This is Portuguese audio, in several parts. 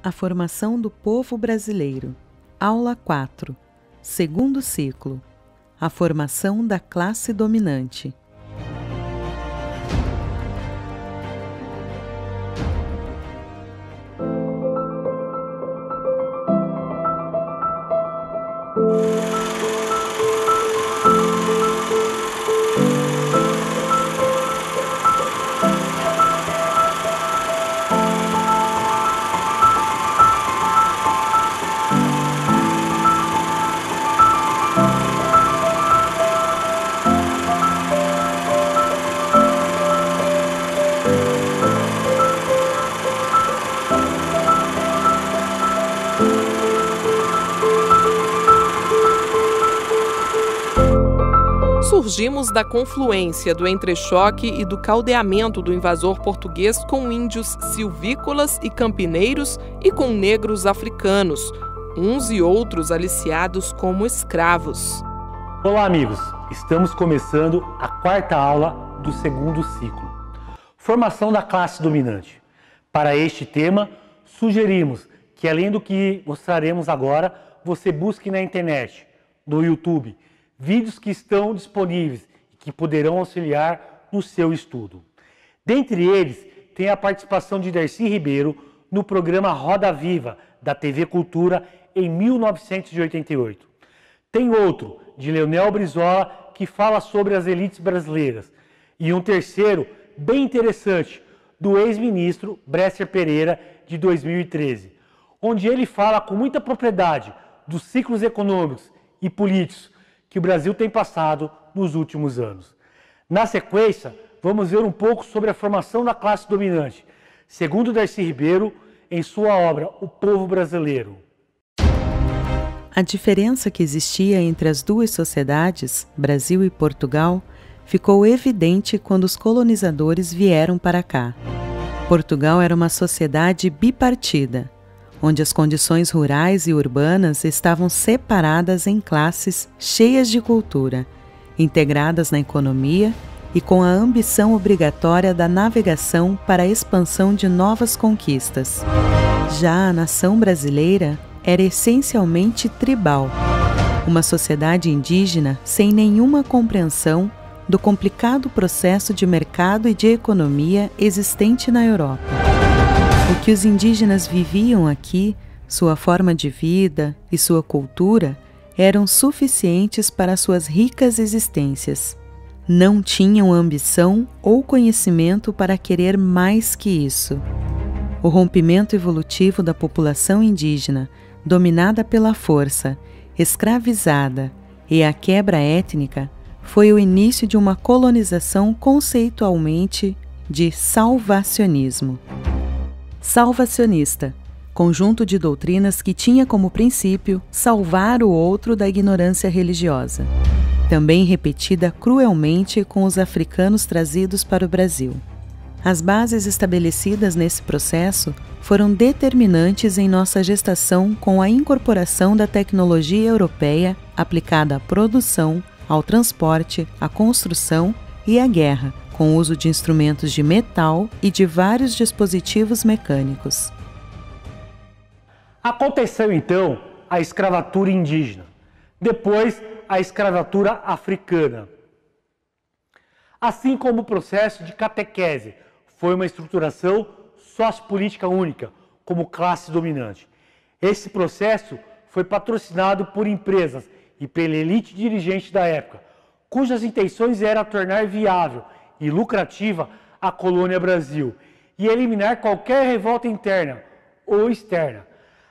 A formação do povo brasileiro. Aula 4. Segundo ciclo. A formação da classe dominante. Surgimos da confluência do entrechoque e do caldeamento do invasor português com índios silvícolas e campineiros e com negros africanos, uns e outros aliciados como escravos. Olá, amigos! Estamos começando a quarta aula do segundo ciclo. Formação da classe dominante. Para este tema, sugerimos que, além do que mostraremos agora, você busque na internet, no YouTube, vídeos que estão disponíveis e que poderão auxiliar no seu estudo. Dentre eles, tem a participação de Darcy Ribeiro no programa Roda Viva, da TV Cultura, em 1988. Tem outro, de Leonel Brizola, que fala sobre as elites brasileiras. E um terceiro, bem interessante, do ex-ministro Bresser Pereira, de 2013, onde ele fala com muita propriedade dos ciclos econômicos e políticos que o Brasil tem passado nos últimos anos. Na sequência, vamos ver um pouco sobre a formação da classe dominante, segundo Darcy Ribeiro, em sua obra O Povo Brasileiro. A diferença que existia entre as duas sociedades, Brasil e Portugal, ficou evidente quando os colonizadores vieram para cá. Portugal era uma sociedade bipartida, onde as condições rurais e urbanas estavam separadas em classes cheias de cultura, integradas na economia e com a ambição obrigatória da navegação para a expansão de novas conquistas. Já a nação brasileira era essencialmente tribal, uma sociedade indígena sem nenhuma compreensão do complicado processo de mercado e de economia existente na Europa. O que os indígenas viviam aqui, sua forma de vida e sua cultura, eram suficientes para suas ricas existências. Não tinham ambição ou conhecimento para querer mais que isso. O rompimento evolutivo da população indígena, dominada pela força, escravizada, e a quebra étnica, foi o início de uma colonização conceitualmente de salvacionismo. Salvacionista, conjunto de doutrinas que tinha como princípio salvar o outro da ignorância religiosa, também repetida cruelmente com os africanos trazidos para o Brasil. As bases estabelecidas nesse processo foram determinantes em nossa gestação com a incorporação da tecnologia europeia aplicada à produção, ao transporte, à construção e à guerra, com o uso de instrumentos de metal e de vários dispositivos mecânicos. Aconteceu então a escravatura indígena, depois a escravatura africana. Assim como o processo de catequese foi uma estruturação sociopolítica única, como classe dominante. Esse processo foi patrocinado por empresas e pela elite dirigente da época, cujas intenções eram tornar viável e lucrativa a colônia Brasil e eliminar qualquer revolta interna ou externa.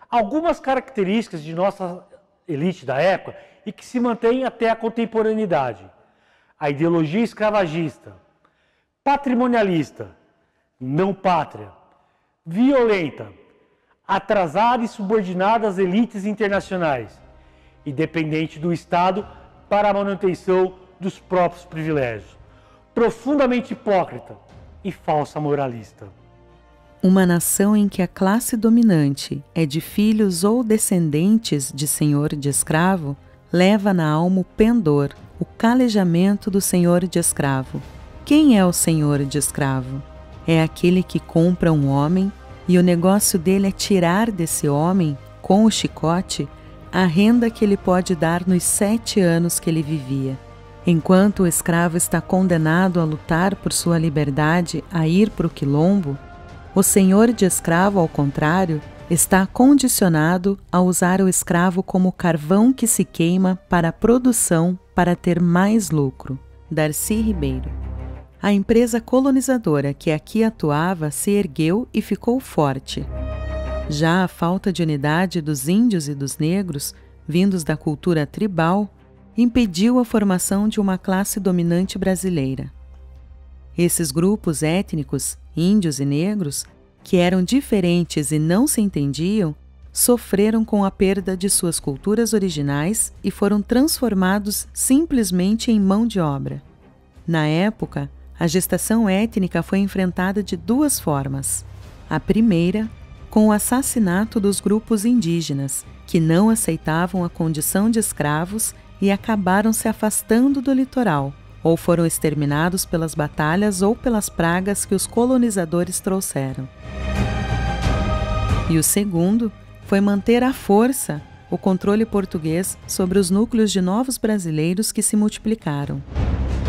Algumas características de nossa elite da época e que se mantêm até a contemporaneidade: a ideologia escravagista, patrimonialista, não pátria, violenta, atrasada e subordinada às elites internacionais e dependente do Estado para a manutenção dos próprios privilégios, profundamente hipócrita e falsa moralista. Uma nação em que a classe dominante é de filhos ou descendentes de senhor de escravo, leva na alma o pendor, o calejamento do senhor de escravo. Quem é o senhor de escravo? É aquele que compra um homem E o negócio dele é tirar desse homem, com o chicote, a renda que ele pode dar nos 7 anos que ele vivia. Enquanto o escravo está condenado a lutar por sua liberdade, a ir para o quilombo, o senhor de escravo, ao contrário, está condicionado a usar o escravo como carvão que se queima para a produção para ter mais lucro. Darcy Ribeiro. A empresa colonizadora que aqui atuava se ergueu e ficou forte. Já a falta de unidade dos índios e dos negros, vindos da cultura tribal, impediu a formação de uma classe dominante brasileira. Esses grupos étnicos, índios e negros, que eram diferentes e não se entendiam, sofreram com a perda de suas culturas originais e foram transformados simplesmente em mão de obra. Na época, a gestação étnica foi enfrentada de 2 formas. A primeira, com o assassinato dos grupos indígenas, que não aceitavam a condição de escravos e acabaram se afastando do litoral, ou foram exterminados pelas batalhas ou pelas pragas que os colonizadores trouxeram. E o segundo foi manter à força o controle português sobre os núcleos de novos brasileiros que se multiplicaram.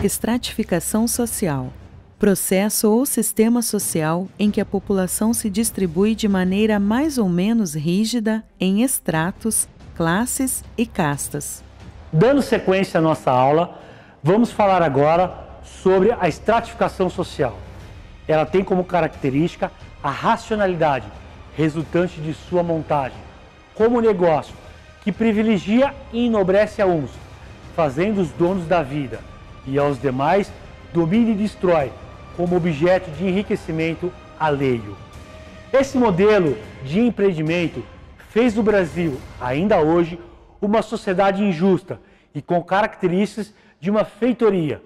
Estratificação social. Processo ou sistema social em que a população se distribui de maneira mais ou menos rígida em estratos, classes e castas. Dando sequência à nossa aula, vamos falar agora sobre a estratificação social. Ela tem como característica a racionalidade resultante de sua montagem, como negócio que privilegia e enobrece a uns, fazendo os donos da vida, e aos demais domina e destrói, como objeto de enriquecimento alheio. Esse modelo de empreendimento fez do Brasil, ainda hoje, uma sociedade injusta e com características de uma feitoria,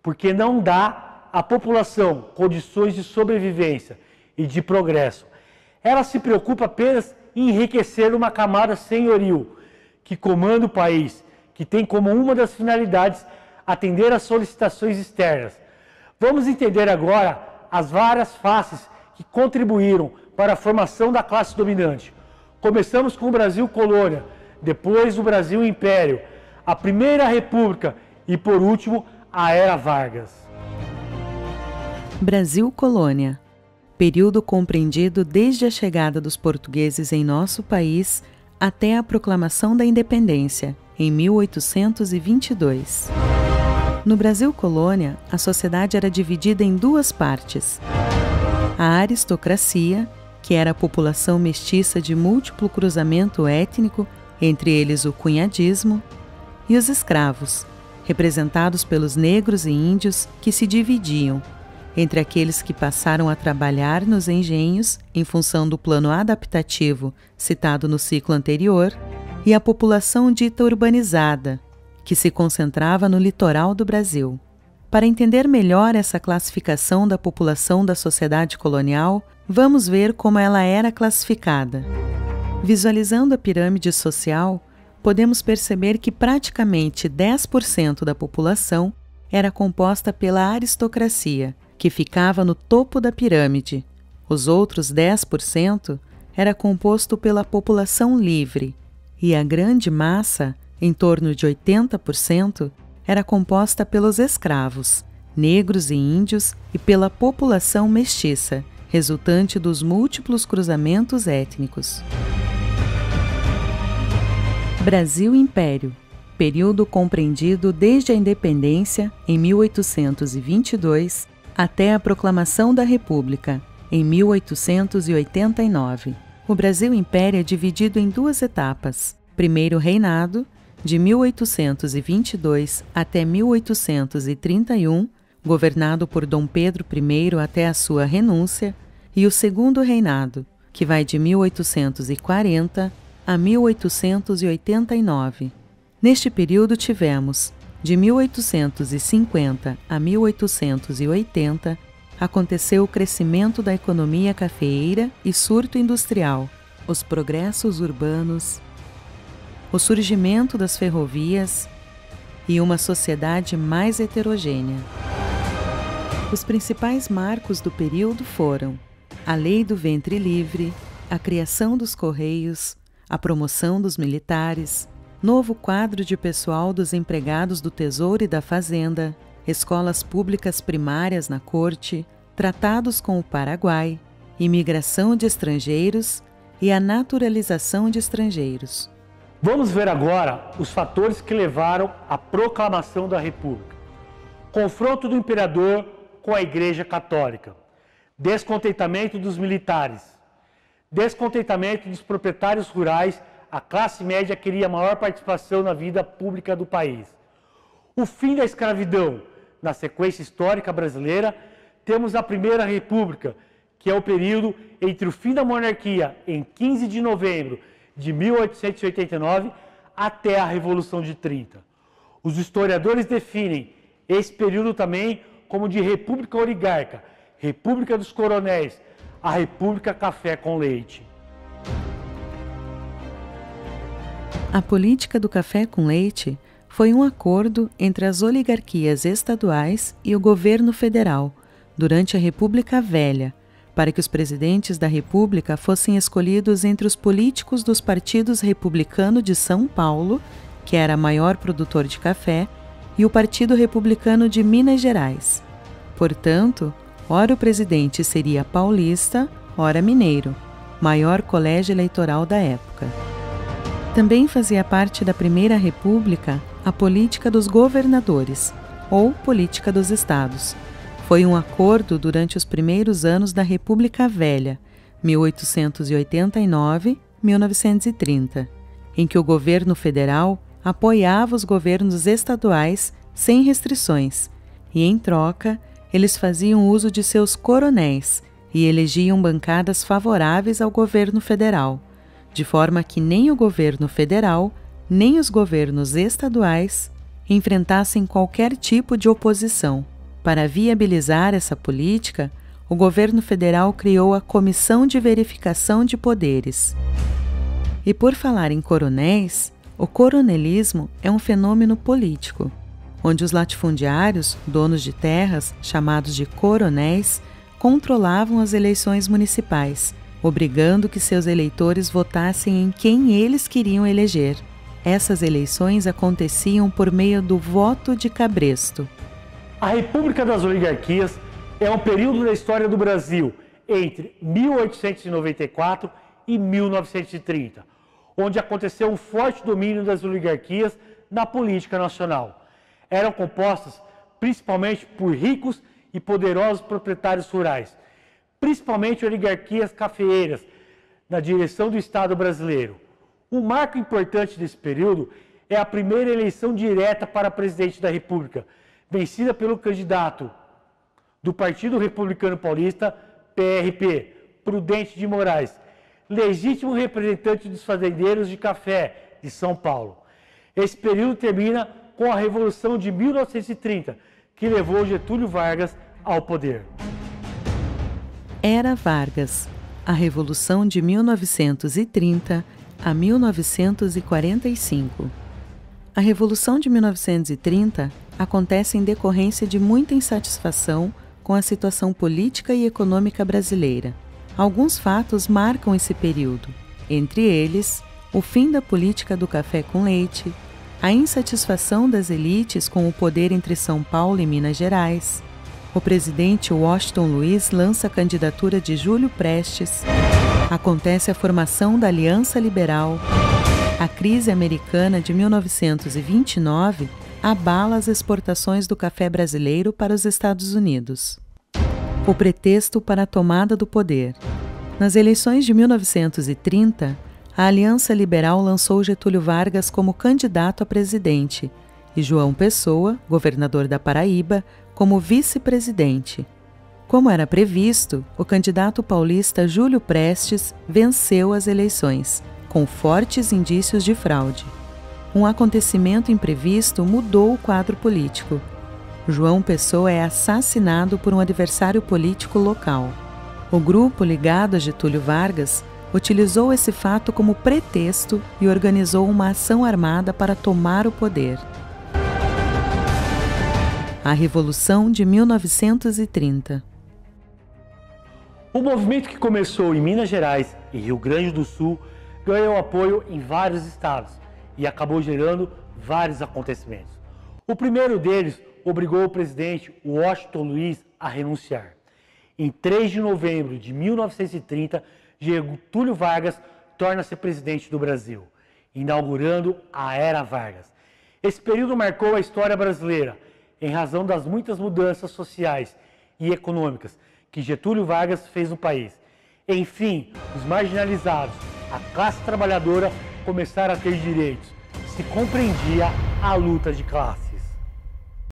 porque não dá à população condições de sobrevivência e de progresso. Ela se preocupa apenas em enriquecer uma camada senhoril que comanda o país, que tem como uma das finalidades atender às solicitações externas. Vamos entender agora as várias faces que contribuíram para a formação da classe dominante. Começamos com o Brasil Colônia, depois o Brasil Império, a Primeira República e, por último, a Era Vargas. Brasil Colônia. Período compreendido desde a chegada dos portugueses em nosso país até a proclamação da independência, em 1822. No Brasil Colônia, a sociedade era dividida em 2 partes. A aristocracia, que era a população mestiça de múltiplo cruzamento étnico, entre eles o cunhadismo, e os escravos, representados pelos negros e índios, que se dividiam entre aqueles que passaram a trabalhar nos engenhos em função do plano adaptativo citado no ciclo anterior, e a população dita urbanizada, que se concentrava no litoral do Brasil. Para entender melhor essa classificação da população da sociedade colonial, vamos ver como ela era classificada. Visualizando a pirâmide social, podemos perceber que praticamente 10% da população era composta pela aristocracia, que ficava no topo da pirâmide. Os outros 10% era composto pela população livre, e a grande massa, em torno de 80%, era composta pelos escravos, negros e índios, e pela população mestiça, resultante dos múltiplos cruzamentos étnicos. Brasil Império. Período compreendido desde a independência, em 1822, até a proclamação da República, em 1889. O Brasil Império é dividido em 2 etapas. Primeiro reinado, de 1822 até 1831, governado por Dom Pedro I até a sua renúncia, e o segundo reinado, que vai de 1840 a 1889. Neste período tivemos, de 1850 a 1880, aconteceu o crescimento da economia cafeeira e surto industrial, os progressos urbanos, o surgimento das ferrovias e uma sociedade mais heterogênea. Os principais marcos do período foram a lei do ventre livre, a criação dos Correios, a promoção dos militares, novo quadro de pessoal dos empregados do Tesouro e da Fazenda, escolas públicas primárias na corte, tratados com o Paraguai, imigração de estrangeiros e a naturalização de estrangeiros. Vamos ver agora os fatores que levaram à proclamação da República. Confronto do imperador com a Igreja Católica, descontentamento dos militares, descontentamento dos proprietários rurais. A classe média queria maior participação na vida pública do país. O fim da escravidão. Na sequência histórica brasileira, temos a Primeira República, que é o período entre o fim da monarquia, em 15 de novembro de 1889, até a Revolução de 30. Os historiadores definem esse período também como de República Oligarca, República dos Coronéis, a República Café com Leite. A política do café com leite foi um acordo entre as oligarquias estaduais e o governo federal, durante a República Velha, para que os presidentes da República fossem escolhidos entre os políticos dos partidos Republicano de São Paulo, que era maior produtor de café, e o Partido Republicano de Minas Gerais. Portanto, ora o presidente seria paulista, ora mineiro, maior colégio eleitoral da época. Também fazia parte da Primeira República a política dos governadores, ou política dos estados. Foi um acordo durante os primeiros anos da República Velha, 1889-1930, em que o governo federal apoiava os governos estaduais sem restrições, e, em troca, eles faziam uso de seus coronéis e elegiam bancadas favoráveis ao governo federal, de forma que nem o governo federal, nem os governos estaduais enfrentassem qualquer tipo de oposição. Para viabilizar essa política, o governo federal criou a Comissão de Verificação de Poderes. E por falar em coronéis, o coronelismo é um fenômeno político, onde os latifundiários, donos de terras, chamados de coronéis, controlavam as eleições municipais, obrigando que seus eleitores votassem em quem eles queriam eleger. Essas eleições aconteciam por meio do voto de cabresto. A República das Oligarquias é um período da história do Brasil entre 1894 e 1930, onde aconteceu um forte domínio das oligarquias na política nacional. Eram compostas principalmente por ricos e poderosos proprietários rurais, principalmente oligarquias cafeeiras, na direção do Estado brasileiro. Um marco importante desse período é a primeira eleição direta para presidente da República, vencida pelo candidato do Partido Republicano Paulista, PRP, Prudente de Moraes, legítimo representante dos fazendeiros de café de São Paulo. Esse período termina com a Revolução de 1930, que levou Getúlio Vargas ao poder. Era Vargas, a Revolução de 1930 a 1945. A Revolução de 1930 acontece em decorrência de muita insatisfação com a situação política e econômica brasileira. Alguns fatos marcam esse período, entre eles, o fim da política do café com leite, a insatisfação das elites com o poder entre São Paulo e Minas Gerais, o presidente Washington Luiz lança a candidatura de Júlio Prestes, acontece a formação da Aliança Liberal, a crise americana de 1929 abala as exportações do café brasileiro para os Estados Unidos. O pretexto para a tomada do poder. Nas eleições de 1930, a Aliança Liberal lançou Getúlio Vargas como candidato a presidente e João Pessoa, governador da Paraíba, como vice-presidente. Como era previsto, o candidato paulista Júlio Prestes venceu as eleições, com fortes indícios de fraude. Um acontecimento imprevisto mudou o quadro político. João Pessoa é assassinado por um adversário político local. O grupo ligado a Getúlio Vargas utilizou esse fato como pretexto e organizou uma ação armada para tomar o poder. A Revolução de 1930. O movimento que começou em Minas Gerais e Rio Grande do Sul ganhou apoio em vários estados e acabou gerando vários acontecimentos. O primeiro deles obrigou o presidente Washington Luiz a renunciar. Em 3 de novembro de 1930, Getúlio Vargas torna-se presidente do Brasil, inaugurando a Era Vargas. Esse período marcou a história brasileira, em razão das muitas mudanças sociais e econômicas que Getúlio Vargas fez no país. Enfim, os marginalizados, a classe trabalhadora começaram a ter direitos. Se compreendia a luta de classe.